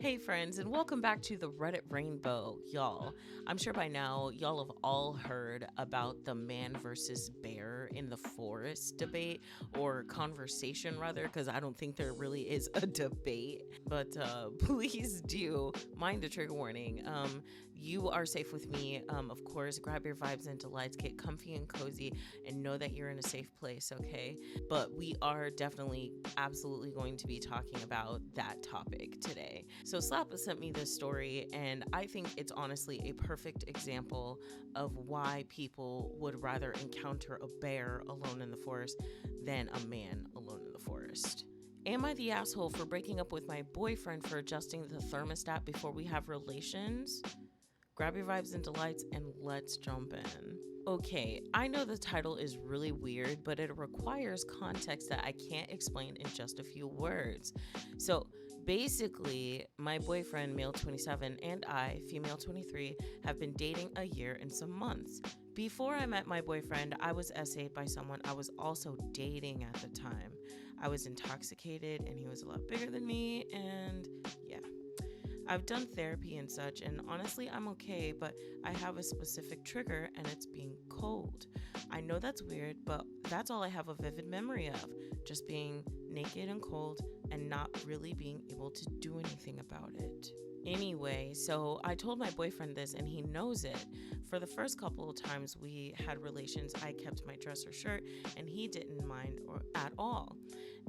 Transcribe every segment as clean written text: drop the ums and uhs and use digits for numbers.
Hey friends, and welcome back to the Reddit Rainbow, y'all. I'm sure by now y'all have all heard about the man versus bear in the forest debate, or conversation rather, because I don't think there really is a debate. But please do mind the trigger warning. You are safe with me. Of course, grab your vibes and delights, get comfy and cozy, and know that you're in a safe place, okay? But we are definitely, absolutely going to be talking about that topic today. So Slappa sent me this story, and I think it's honestly a perfect example of why people would rather encounter a bear alone in the forest than a man alone in the forest. Am I the asshole for breaking up with my boyfriend for adjusting the thermostat before we have relations? Grab your vibes and delights and let's jump in. Okay, I know the title is really weird, but it requires context that I can't explain in just a few words. So basically, my boyfriend, male 27, and I, female 23, have been dating a year and some months. Before I met my boyfriend, I was essayed by someone I was also dating at the time. I was intoxicated and he was a lot bigger than me, and yeah. I've done therapy and such, and honestly, I'm okay, but I have a specific trigger, and it's being cold. I know that's weird, but that's all I have a vivid memory of, just being naked and cold and not really being able to do anything about it. Anyway, so I told my boyfriend this, and he knows it. For the first couple of times we had relations, I kept my dress or shirt, and he didn't mind at all.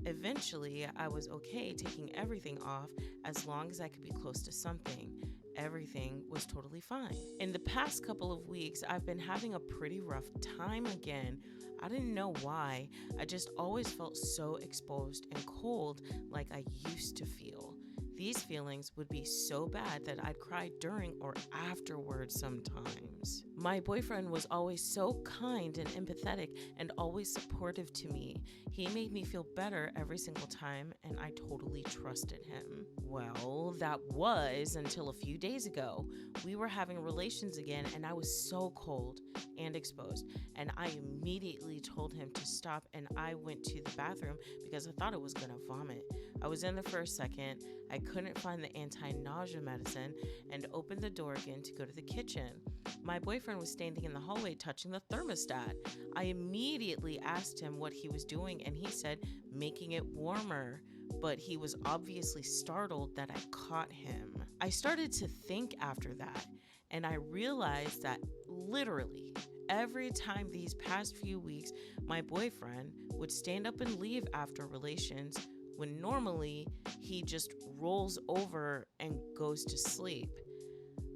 Eventually, I was okay taking everything off as long as I could be close to something. Everything was totally fine. In the past couple of weeks, I've been having a pretty rough time again. I didn't know why. I just always felt so exposed and cold like I used to feel. These feelings would be so bad that I'd cry during or afterwards sometimes. My boyfriend was always so kind and empathetic and always supportive to me. He made me feel better every single time, and I totally trusted him. Well, that was until a few days ago. We were having relations again, and I was so cold and exposed, and I immediately told him to stop, and I went to the bathroom because I thought I was gonna vomit. I was in there for a second. I couldn't find the anti-nausea medicine and opened the door again to go to the kitchen. My boyfriend was standing in the hallway touching the thermostat. I immediately asked him what he was doing, and he said making it warmer, but he was obviously startled that I caught him. I started to think after that, and I realized that literally every time these past few weeks my boyfriend would stand up and leave after relations, when normally he just rolls over and goes to sleep.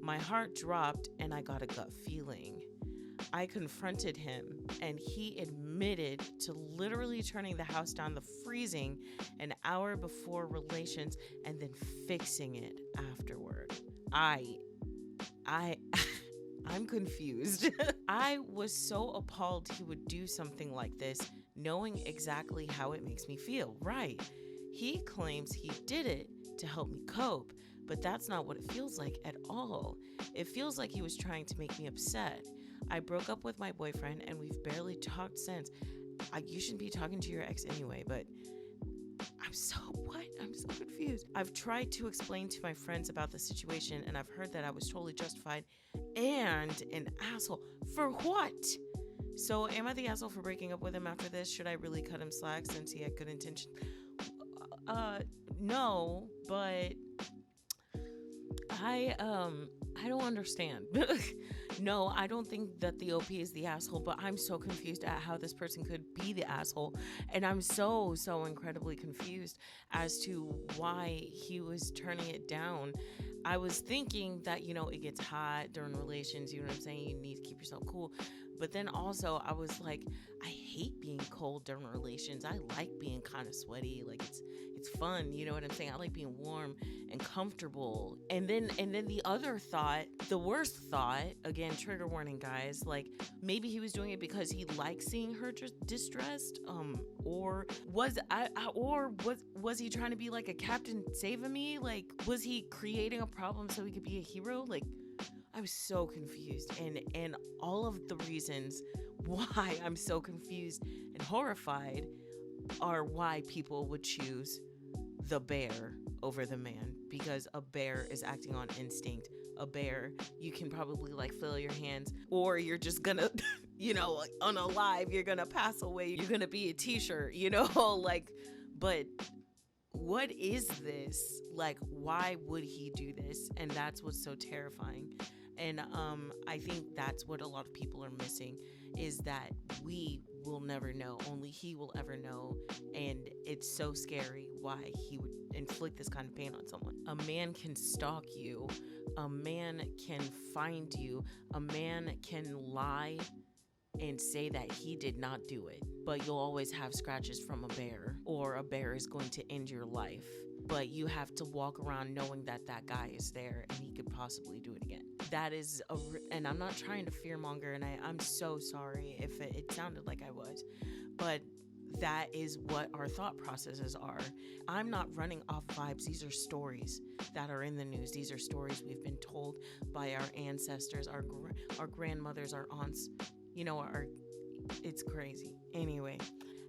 My heart dropped and I got a gut feeling. I confronted him, and he admitted to literally turning the house down to freezing an hour before relations and then fixing it afterward. I'm confused. I was so appalled he would do something like this, knowing exactly how it makes me feel. Right. He claims he did it to help me cope, but that's not what it feels like at all. It feels like he was trying to make me upset. I broke up with my boyfriend, and we've barely talked since. You shouldn't be talking to your ex anyway, but I'm so confused. I've tried to explain to my friends about the situation, and I've heard that I was totally justified and an asshole. For what? So am I the asshole for breaking up with him after this? Should I really cut him slack since he had good intentions? No, but I don't understand. No, I don't think that the OP is the asshole, but I'm so confused at how this person could be the asshole. And I'm so incredibly confused as to why he was turning it down. I was thinking that, it gets hot during relations, you know what I'm saying? You need to keep yourself cool. But then also I was like, I hate being cold during relations. I like being kind of sweaty. Like it's fun, you know what I'm saying? I like being warm and comfortable. And then the other thought, the worst thought, again, trigger warning guys, like maybe he was doing it because he likes seeing her distressed, or was he trying to be like a captain saving me? Like, was he creating a problem so he could be a hero? Like, I was so confused, and all of the reasons why I'm so confused and horrified are why people would choose the bear over the man because a bear is acting on instinct. A bear, you can probably like feel your hands, or you're just gonna, unalive, you're gonna pass away, you're gonna be a t shirt, like, but what is this? Like, why would he do this? And that's what's so terrifying. And I think that's what a lot of people are missing, is that we will never know. Only he will ever know. And it's so scary why he would inflict this kind of pain on someone. A man can stalk you. A man can find you. A man can lie and say that he did not do it, but you'll always have scratches from a bear, or a bear is going to end your life. But you have to walk around knowing that that guy is there and he could possibly do it again. That is and I'm not trying to fearmonger, and I'm so sorry if it sounded like I was, but that is what our thought processes are. I'm not running off vibes. These are stories that are in the news. These are stories we've been told by our ancestors, our grandmothers, our aunts. It's crazy. Anyway,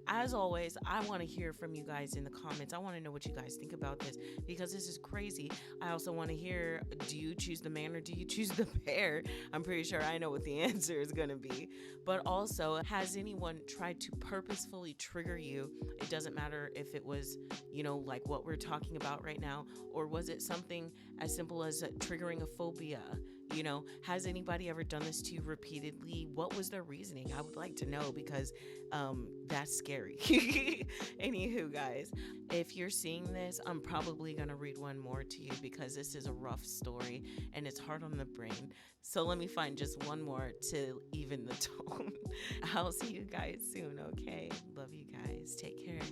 as always, I want to hear from you guys in the comments. I want to know what you guys think about this, because this is crazy. I also want to hear, do you choose the man or do you choose the bear? I'm pretty sure I know what the answer is going to be. But also, has anyone tried to purposefully trigger you? It doesn't matter if it was, like what we're talking about right now, or was it something as simple as triggering a phobia? Has anybody ever done this to you repeatedly? What was their reasoning? I would like to know, because that's scary. Anywho, guys, if you're seeing this, I'm probably going to read one more to you, because this is a rough story and it's hard on the brain. So let me find just one more to even the tone. I'll see you guys soon, okay? Love you guys. Take care.